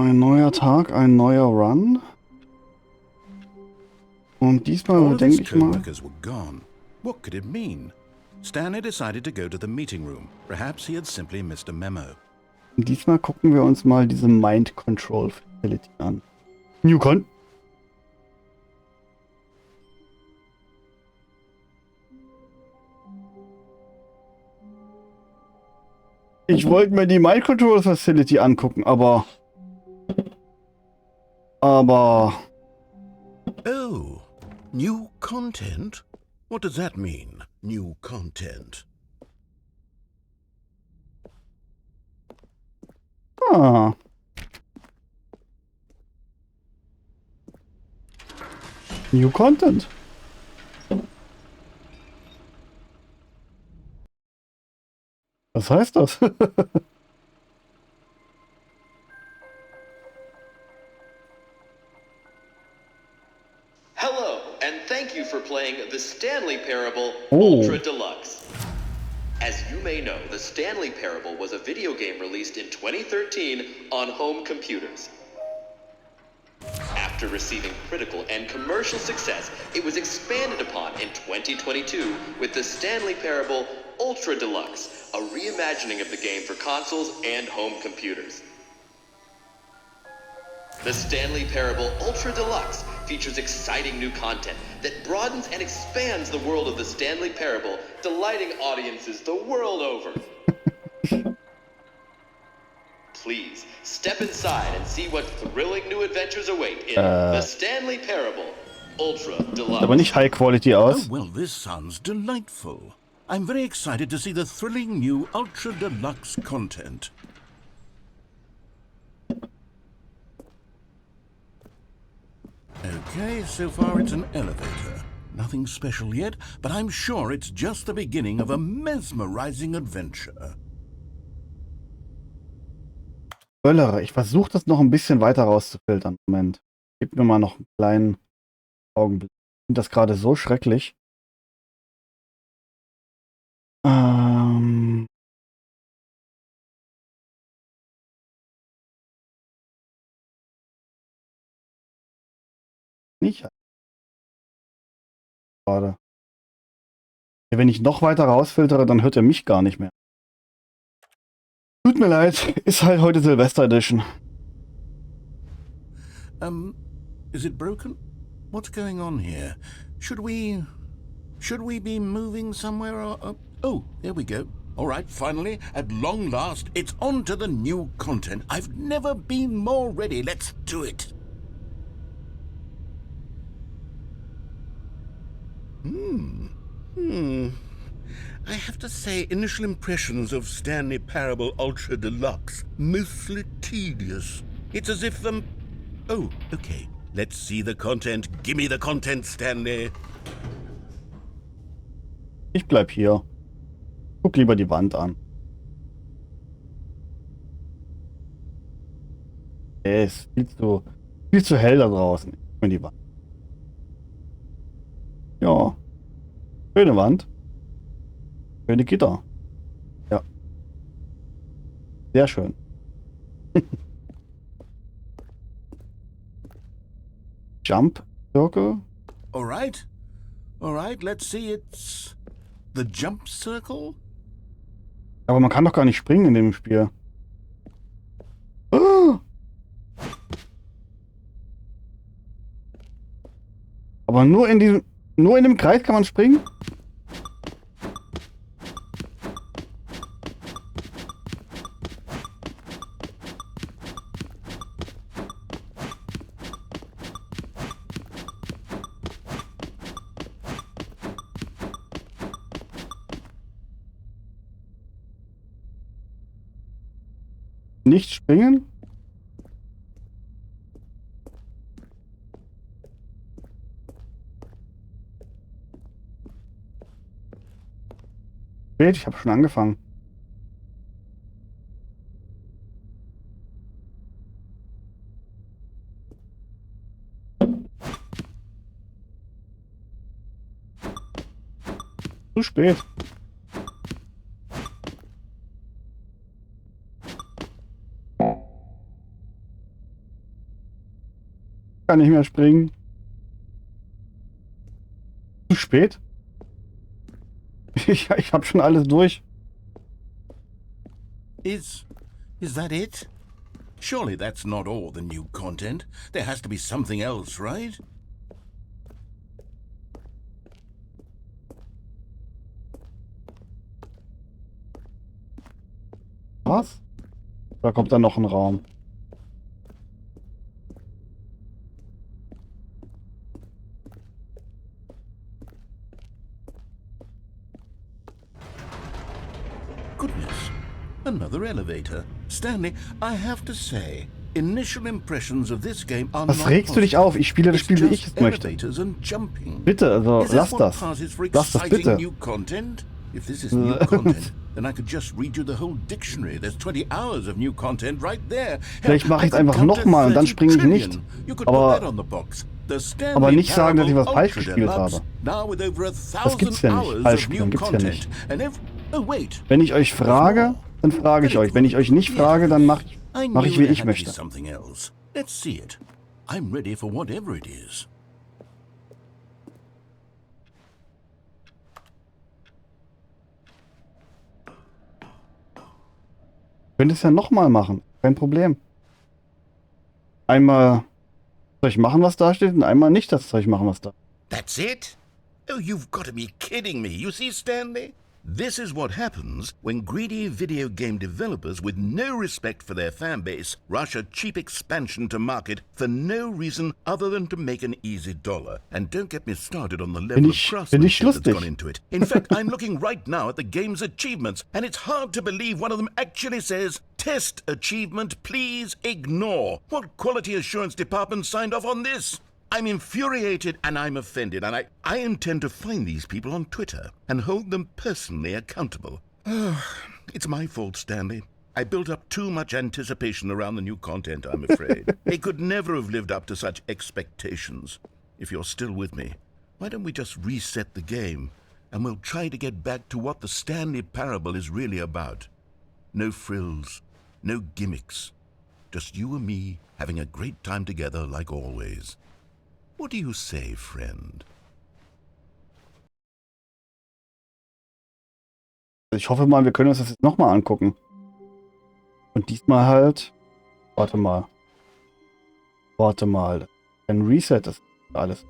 ein neuer Tag, ein neuer Run. Und diesmal denke ich mal... What could it mean? Stanley decided to go to the meeting room. Perhaps he had simply missed a memo. Und diesmal gucken wir uns mal diese Mind Control Facility an. Newcon. Ich wollte mir die Mind Control Facility angucken, aber... Oh, new content? What does that mean, new content? Ah. New Content. Was heißt das? Hello, and thank you for playing the Stanley Parable Ultra Deluxe. As you may know, the Stanley Parable was a video game released in 2013 on home computers. After receiving critical and commercial success, it was expanded upon in 2022 with the Stanley Parable Ultra Deluxe, a reimagining of the game for consoles and home computers. The Stanley Parable Ultra Deluxe features exciting new content that broadens and expands the world of the Stanley Parable, delighting audiences the world over. Please, step inside and see what thrilling new adventures await in the Stanley Parable Ultra Deluxe. Aber nicht High Quality aus. Oh, well, this sounds delightful. I'm very excited to see the thrilling new Ultra Deluxe content. Okay, so far it's an elevator. Nothing special yet, but I'm sure it's just the beginning of a mesmerizing adventure. Böllere. Ich versuche das noch ein bisschen weiter rauszufiltern. Moment. Gib mir mal noch einen kleinen Augenblick. Ich finde das gerade so schrecklich. Nicht. Gerade. Wenn ich noch weiter rausfiltere, dann hört er mich gar nicht mehr. Tut mir leid, ist halt heute Silvester Edition. Is it broken? What's going on here? Should we be moving somewhere or oh, there we go. All right, finally, at long last, it's on to the new content. I've never been more ready. Let's do it. I have to say, initial impressions of Stanley Parable Ultra Deluxe, mostly tedious. It's as if oh, okay. Let's see the content. Gimme the content, Stanley. Ich bleib hier. Guck lieber die Wand an. Es ist viel zu hell da draußen. Ich will die Wand. Ja. Schöne Wand. Schöne Gitter. Ja. Sehr schön. Jump Circle. All right, let's see. It's the jump circle. Aber man kann doch gar nicht springen in dem Spiel. Ah! Aber nur in dem Kreis kann man springen? Nicht springen? Spät, ich habe schon angefangen. Zu spät. kann nicht mehr springen. Zu spät? Ich hab schon alles durch. Is that it? Surely that's not all the new content. There has to be something else, right? Was? Da kommt dann noch ein Raum. Goodness, another elevator. Stanley, I have to say, initial impressions of this game are Was not regst du dich auf? Ich spiele das It's Spiel, wie just ich es möchte. elevators and jumping. Bitte, also Is this lass what das. passes for Lass das exciting bitte. new content? If this is new content, then I could just read you the whole dictionary. There's 20 hours of new content right there. Vielleicht mache I ich es could einfach count to nochmal und dann 30 springe ich nicht. trillion. You could put Aber, that on the box. The Stanley aber nicht sagen, dass ich was Parable falsch Ultra gespielt Deluxe, habe. now with over Das gibt's 1,000 ja nicht. hours Falsch of spielen new gibt's ja content. nicht. And oh wait. Wenn ich euch frage, dann frage ich euch. Wenn ich euch nicht frage, dann mache ich, wie ich möchte. Something else. Let's see it. I'm ready for whatever it is. Ich könnte es ja nochmal machen. Kein Problem. Einmal Zeug machen, was da steht, und einmal nicht das Zeug machen, was da. That's it? Oh, you've got to be kidding me. You see, Stanley? This is what happens when greedy video game developers with no respect for their fan base rush a cheap expansion to market for no reason other than to make an easy dollar. And don't get me started on the level of craftsmanship that's gone into it. In fact, I'm looking right now at the game's achievements, and it's hard to believe one of them actually says, "Test achievement, please ignore." What quality assurance department signed off on this? I'm infuriated and I'm offended, and I intend to find these people on Twitter and hold them personally accountable. It's my fault, Stanley. I built up too much anticipation around the new content, I'm afraid. It could never have lived up to such expectations. If you're still with me, why don't we just reset the game and we'll try to get back to what the Stanley Parable is really about. No frills, no gimmicks. Just you and me having a great time together like always. What do you say, friend? Ich hoffe mal, wir können uns das jetzt nochmal angucken. Und diesmal halt... Warte mal. Ein Reset ist alles.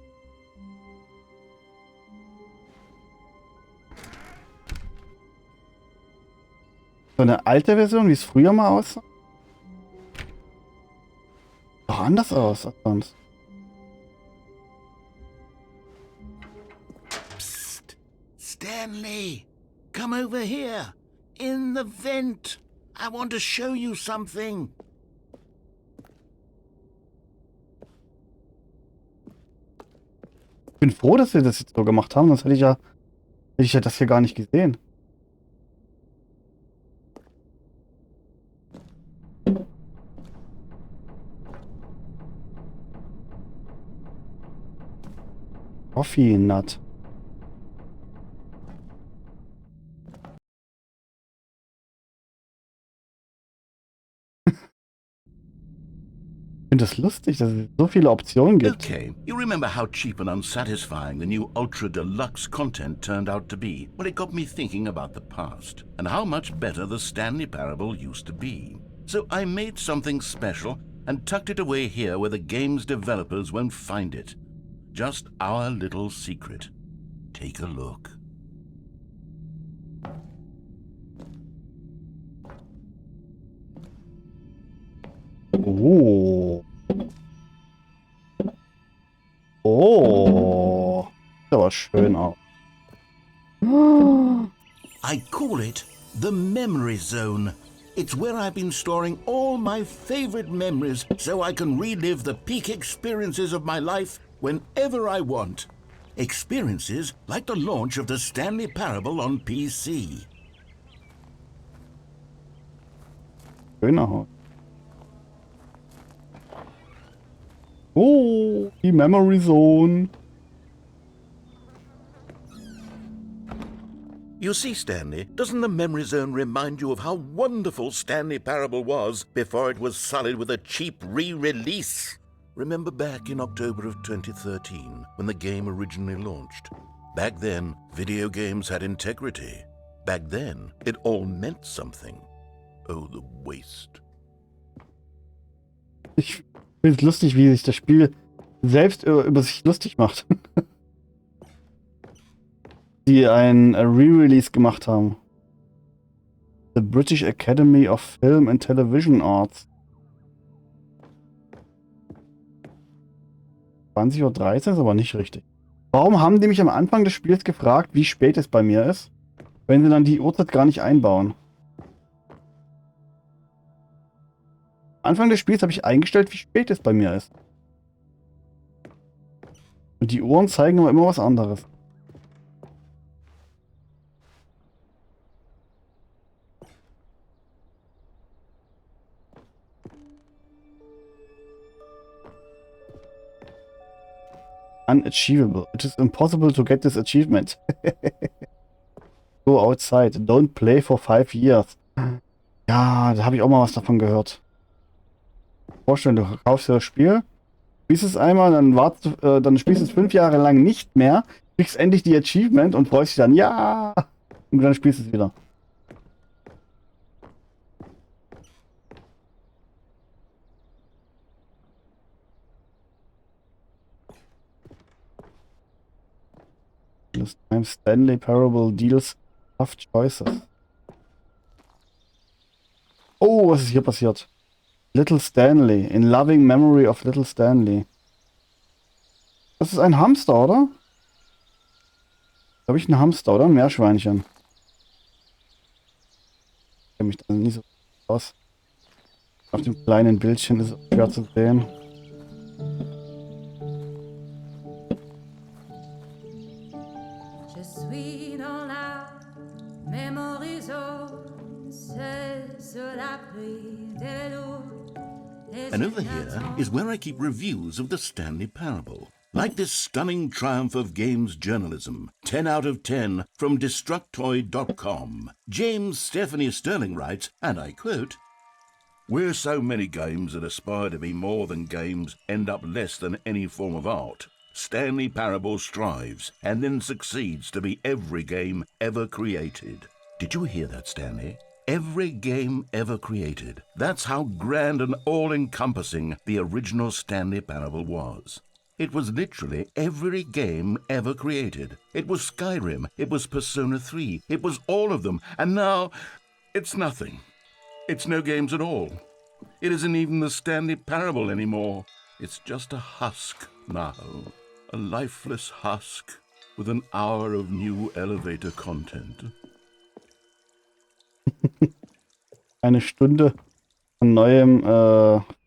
So eine alte Version, wie es früher mal aussah? Doch anders aus als sonst. Stanley, come over here. In the vent. I want to show you something. Ich bin froh, dass wir das jetzt so gemacht haben, sonst hätte ich ja das hier gar nicht gesehen. Coffee Nut. Ich finde es lustig, dass es so viele Optionen gibt. Okay, you remember how cheap and unsatisfying the new Ultra Deluxe content turned out to be? Well, it got me thinking about the past and how much better the Stanley Parable used to be. So I made something special and tucked it away here where the game's developers won't find it. Just our little secret. Take a look. Oh. Oh. Sieht aber schön aus. I call it the Memory Zone. It's where I've been storing all my favorite memories so I can relive the peak experiences of my life whenever I want. Experiences like the launch of the Stanley Parable on PC. Schön aus. Oh, die Memory Zone. You see, Stanley, doesn't the Memory Zone remind you of how wonderful Stanley Parable was before it was sullied with a cheap re-release? Remember back in October of 2013 when the game originally launched? Back then, video games had integrity. Back then, it all meant something. Oh, the waste. Ich finde es lustig, wie sich das Spiel selbst über sich lustig macht. Die ein Re-Release gemacht haben. The British Academy of Film and Television Arts. 20:13 Uhr ist aber nicht richtig. Warum haben die mich am Anfang des Spiels gefragt, wie spät es bei mir ist, wenn sie dann die Uhrzeit gar nicht einbauen? Am Anfang des Spiels habe ich eingestellt, wie spät es bei mir ist. Und die Uhren zeigen aber immer was anderes. Unachievable. It is impossible to get this achievement. Go outside. Don't play for 5 years. Ja, da habe ich auch mal was davon gehört. Vorstellen, du kaufst dir das Spiel, spielst es einmal, dann wartest du, dann spielst du es 5 Jahre lang nicht mehr, kriegst endlich die Achievement und freust dich dann, ja! Und dann spielst du es wieder. This time Stanley Parable deals tough choices. Oh, was ist hier passiert? Little Stanley. In loving memory of Little Stanley. Das ist ein Hamster, oder? Habe ich ein Hamster, oder? Ein Meerschweinchen. Ich kenne mich da nicht so aus. Auf dem kleinen Bildchen ist es schwer zu sehen. And over here is where I keep reviews of the Stanley Parable. Like this stunning triumph of games journalism, 10 out of 10 from Destructoid.com. James Stephanie Sterling writes, and I quote, "Where so many games that aspire to be more than games end up less than any form of art, Stanley Parable strives and then succeeds to be every game ever created." Did you hear that, Stanley? Every game ever created. That's how grand and all-encompassing the original Stanley Parable was. It was literally every game ever created. It was Skyrim, it was Persona 3, it was all of them, and now it's nothing. It's no games at all. It isn't even the Stanley Parable anymore. It's just a husk now. A lifeless husk with an hour of new elevator content. Eine Stunde von neuem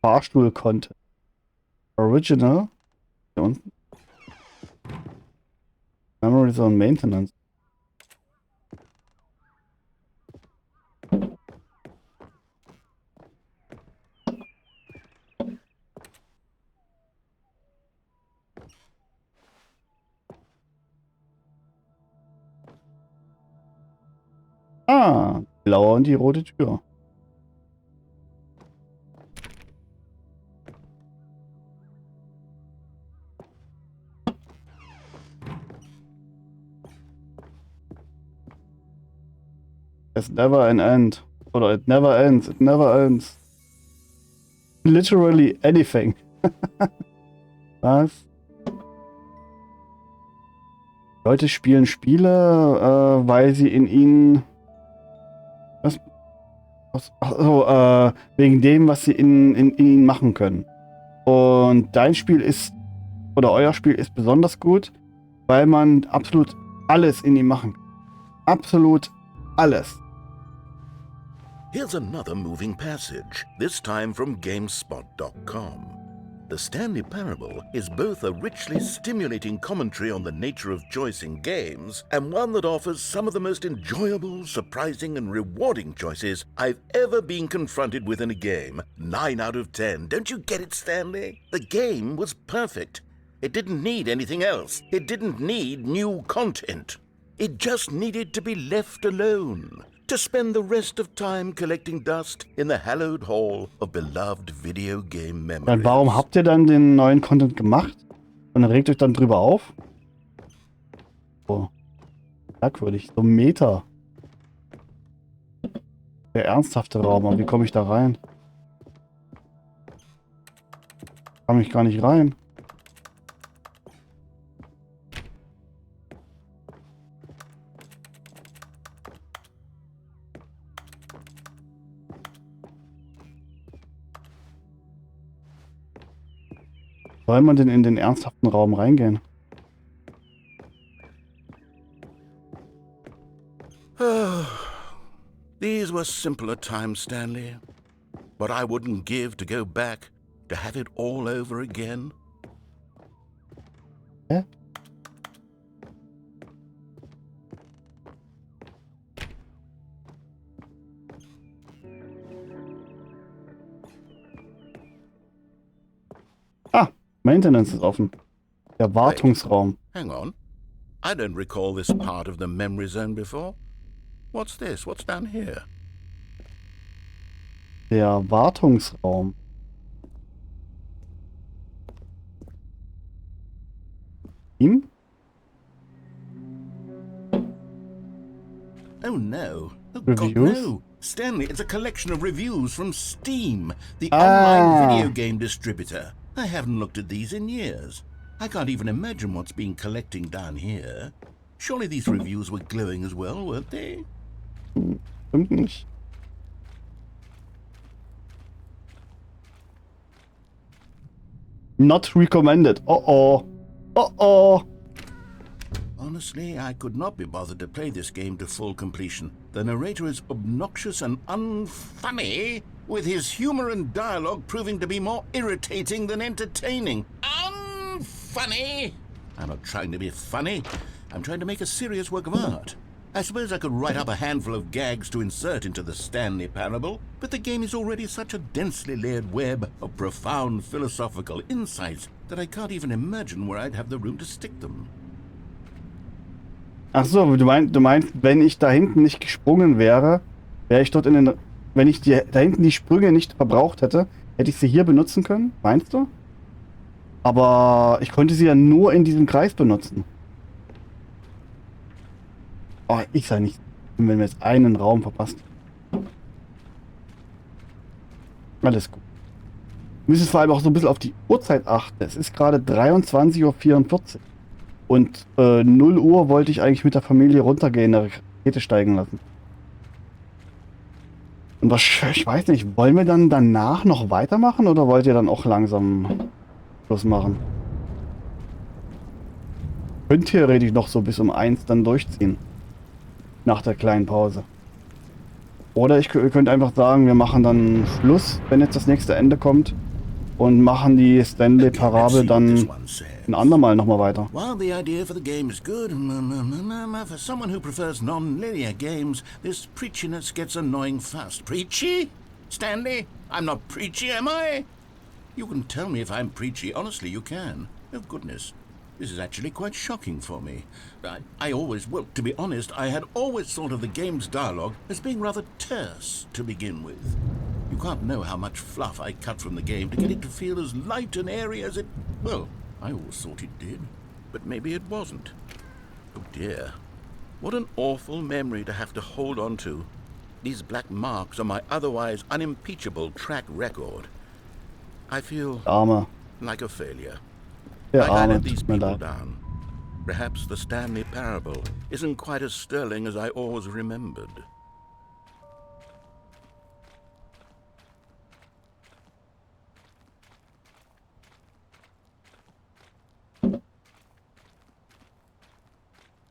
Fahrstuhl-Content. Original. Hier unten. Memory Zone Maintenance. Ah, blaue und die rote Tür. It's never an end. Oder it never ends. It never ends. Literally anything. Was? Leute spielen Spiele, weil sie in ihnen... Was? Also, wegen dem, was sie in ihnen machen können. Und dein Spiel ist... Oder euer Spiel ist besonders gut, weil man absolut alles in ihm machen kann. Absolut alles. Here's another moving passage, this time from GameSpot.com. The Stanley Parable is both a richly stimulating commentary on the nature of choice in games and one that offers some of the most enjoyable, surprising and rewarding choices I've ever been confronted with in a game. 9 out of 10. Don't you get it, Stanley? The game was perfect. It didn't need anything else. It didn't need new content. It just needed to be left alone. to spend the rest of time collecting dust in the hallowed hall of beloved video game memories. Dann warum habt ihr dann den neuen Content gemacht? Und dann regt euch dann drüber auf? Oh. Merkwürdig. So Meta. Der ernsthafte Raum. Aber wie komme ich da rein? Kann ich gar nicht rein. Soll man denn in den ernsthaften Raum reingehen? These were simpler times, Stanley. What I wouldn't give to go back, to have it all over again. Hä? Ah, Maintenance ist offen. Der Wartungsraum. Hang on. I don't recall this part of the memory zone before. What's this? What's down here? Der Wartungsraum. Ihm? Oh no. Oh God, Reviews? no. Stanley, it's a collection of reviews from Steam, the online video game distributor. I haven't looked at these in years. I can't even imagine what's been collecting down here. Surely these reviews were glowing as well, weren't they? Stimmt nicht. Not recommended. Oh oh. Oh oh. Honestly, I could not be bothered to play this game to full completion. The narrator is obnoxious and unfunny, with his humor and dialogue proving to be more irritating than entertaining. Unfunny! I'm not trying to be funny. I'm trying to make a serious work of art. I suppose I could write up a handful of gags to insert into the Stanley Parable, but the game is already such a densely layered web of profound philosophical insights that I can't even imagine where I'd have the room to stick them. Ach so, du meinst, wenn ich da hinten nicht gesprungen wäre, wäre ich dort in den... Wenn ich da hinten die Sprünge nicht verbraucht hätte, hätte ich sie hier benutzen können? Meinst du? Aber ich konnte sie ja nur in diesem Kreis benutzen. Oh, ich sei nicht... Wenn wir jetzt einen Raum verpasst. Alles gut. Wir müssen vor allem auch so ein bisschen auf die Uhrzeit achten. Es ist gerade 23:44 Uhr. Und 0 Uhr wollte ich eigentlich mit der Familie runtergehen, eine Rakete steigen lassen. Und was, ich weiß nicht, wollen wir dann danach noch weitermachen oder wollt ihr dann auch langsam Schluss machen? Könnt theoretisch noch so bis um 1 dann durchziehen. Nach der kleinen Pause. Oder ihr könnt einfach sagen, wir machen dann Schluss, wenn jetzt das nächste Ende kommt. Und machen die Stanley Parable dann ein andermal nochmal weiter. While the idea for the game is good, for someone who prefers non-linear games, this preachiness gets annoying fast. Preachy? Stanley? I'm not preachy, am I? You can tell me if I'm preachy. Honestly, you can. Oh, goodness. This is actually quite shocking for me. I always, well, to be honest, I had always thought of the game's dialogue as being rather terse to begin with. You can't know how much fluff I cut from the game to get it to feel as light and airy as it... Well, I always thought it did, but maybe it wasn't. Oh dear. What an awful memory to have to hold on to. These black marks on my otherwise unimpeachable track record. I feel like a failure. Like I let these people down. Perhaps the Stanley Parable isn't quite as sterling as I always remembered.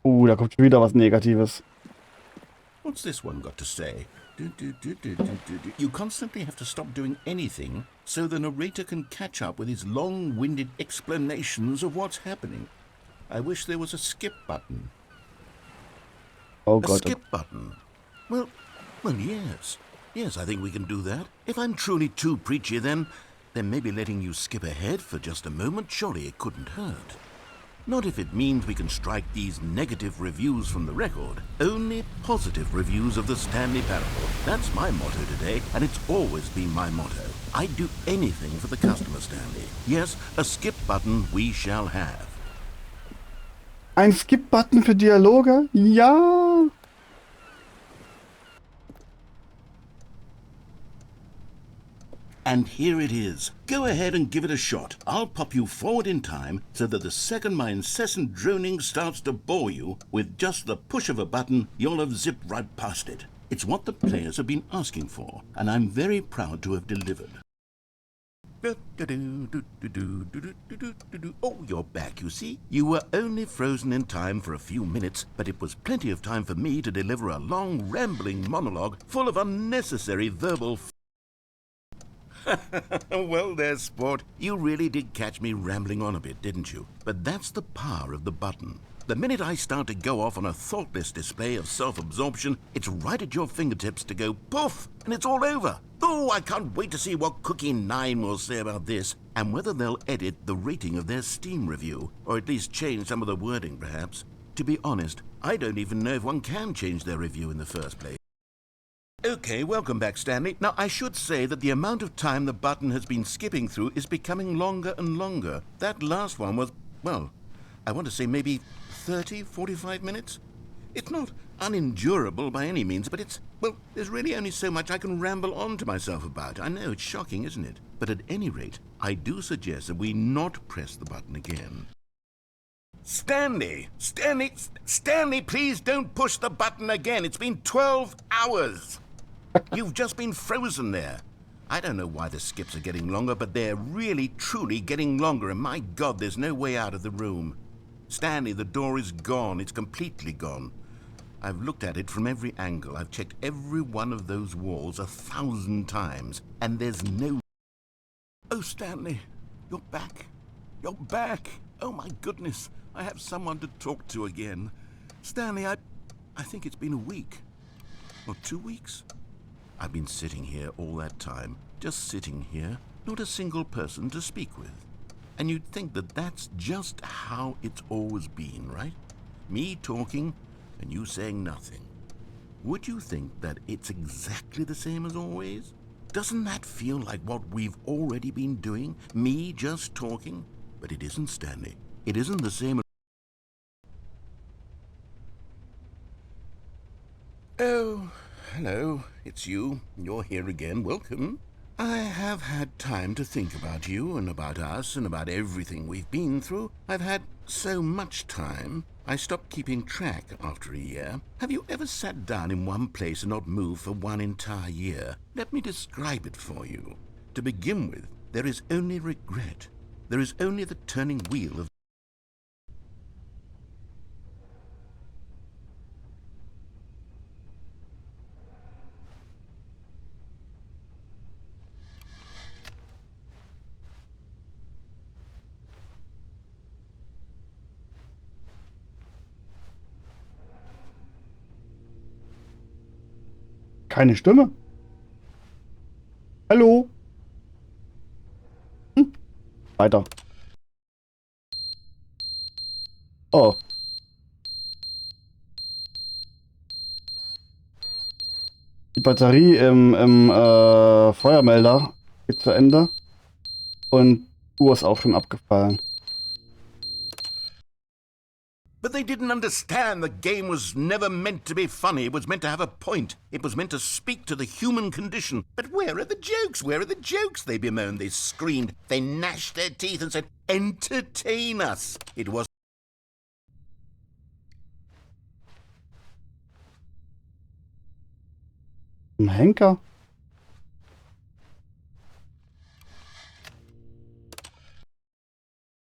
Da kommt schon wieder was Negatives. What's this one got to say? You constantly have to stop doing anything so the narrator can catch up with his long-winded explanations of what's happening. I wish there was a skip button. Oh a Gott. Skip button? Well, yes. Yes, I think we can do that. If I'm truly too preachy, then maybe letting you skip ahead for just a moment, surely it couldn't hurt. Not if it means we can strike these negative reviews from the record. Only positive reviews of the Stanley Parable. That's my motto today, and it's always been my motto. I'd do anything for the customer, Stanley. Yes, a skip button we shall have. Ein Skip-Button für Dialoge? Ja! And here it is. Go ahead and give it a shot. I'll pop you forward in time so that the second my incessant droning starts to bore you, with just the push of a button, you'll have zipped right past it. It's what the players have been asking for, and I'm very proud to have delivered. Oh, you're back, you see. You were only frozen in time for a few minutes, but it was plenty of time for me to deliver a long, rambling monologue full of unnecessary verbal Well there, sport. You really did catch me rambling on a bit, didn't you? But that's the power of the button. The minute I start to go off on a thoughtless display of self-absorption, it's right at your fingertips to go poof, and it's all over. Oh, I can't wait to see what Cookie 9 will say about this, and whether they'll edit the rating of their Steam review, or at least change some of the wording, perhaps. To be honest, I don't even know if one can change their review in the first place. Okay, welcome back, Stanley. Now, I should say that the amount of time the button has been skipping through is becoming longer and longer. That last one was, well, I want to say maybe 30, 45 minutes? It's not unendurable by any means, but it's, well, there's really only so much I can ramble on to myself about. I know, it's shocking, isn't it? But at any rate, I do suggest that we not press the button again. Stanley, please don't push the button again. It's been 12 hours. You've just been frozen there. I don't know why the skips are getting longer, but they're really, truly getting longer, and my God, there's no way out of the room. Stanley, the door is gone. It's completely gone. I've looked at it from every angle. I've checked every one of those walls 1,000 times, and there's no... Oh, Stanley, you're back. You're back. Oh, my goodness. I have someone to talk to again. Stanley, I think it's been a week. Or 2 weeks. I've been sitting here all that time, just sitting here, not a single person to speak with. And you'd think that that's just how it's always been, right? Me talking and you saying nothing. Would you think that it's exactly the same as always? Doesn't that feel like what we've already been doing? Me just talking? But it isn't, Stanley. It isn't the same. Oh, hello. It's you. You're here again. Welcome. I have had time to think about you and about us and about everything we've been through. I've had so much time. I stopped keeping track after a year. Have you ever sat down in one place and not moved for one entire year? Let me describe it for you. To begin with, there is only regret. There is only the turning wheel of... Keine Stimme. Hallo. Weiter. Oh. Die Batterie im Feuermelder geht zu Ende. Und die Uhr ist auch schon abgefallen. But they didn't understand the game was never meant to be funny. It was meant to have a point. It was meant to speak to the human condition. But where are the jokes? Where are the jokes? They bemoaned, they screamed, they gnashed their teeth and said, entertain us. It was... Ein Henker.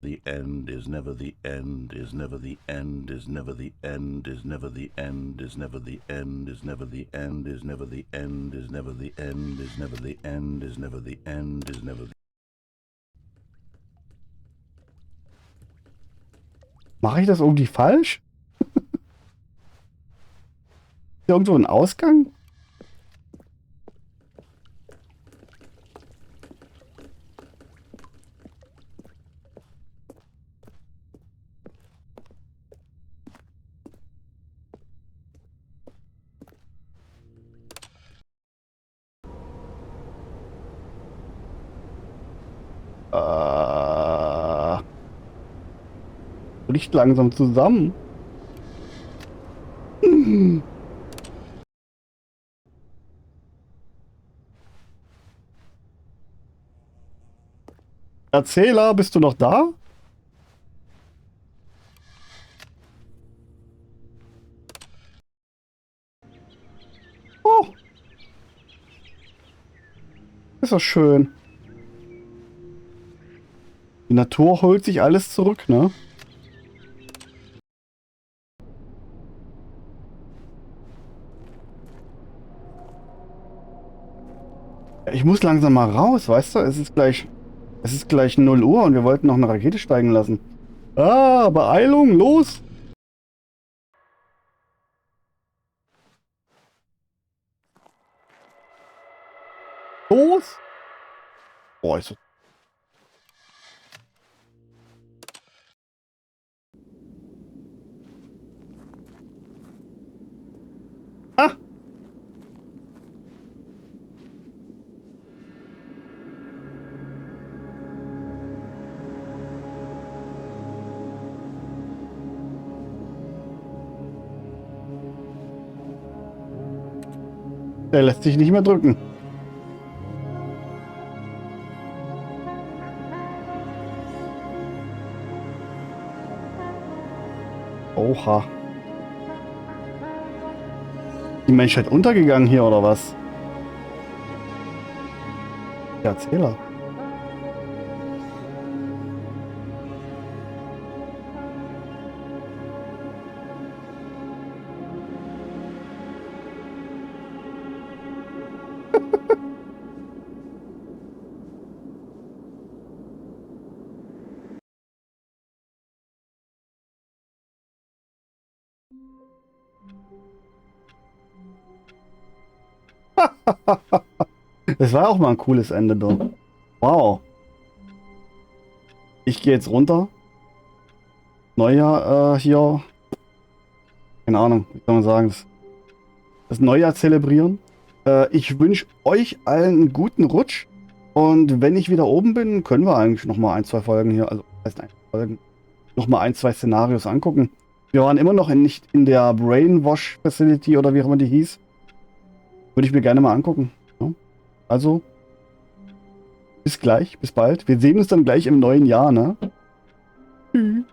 The end is never the end, is never the end, is never the end, is never the end, is never the end, is never the end, is never the end, is never the end, is never the end, is never the end, is never the... Mache ich das irgendwie falsch? Ist hier irgendwo ein Ausgang? Bricht langsam zusammen. Erzähler, bist du noch da? Oh. Ist doch schön. Die Natur holt sich alles zurück, ne? Ich muss langsam mal raus, weißt du? Es ist gleich 0 Uhr und wir wollten noch eine Rakete steigen lassen. Ah, Beeilung, los! Los! Boah, ist so. Ah! Der lässt sich nicht mehr drücken. Oha. Die Menschheit untergegangen hier, oder was? Der Erzähler. Das war auch mal ein cooles Ende, doch. Wow. Ich gehe jetzt runter. Neujahr hier. Keine Ahnung, wie soll man sagen. Das Neujahr zelebrieren. Ich wünsche euch allen einen guten Rutsch. Und wenn ich wieder oben bin, können wir eigentlich nochmal 1, 2 Folgen hier, also Folgen, nochmal 1, 2 Szenarios angucken. Wir waren immer noch nicht in der Brainwash Facility oder wie auch immer die hieß. Würde ich mir gerne mal angucken. Ja. Also, bis gleich, bis bald. Wir sehen uns dann gleich im neuen Jahr, ne? Tschüss.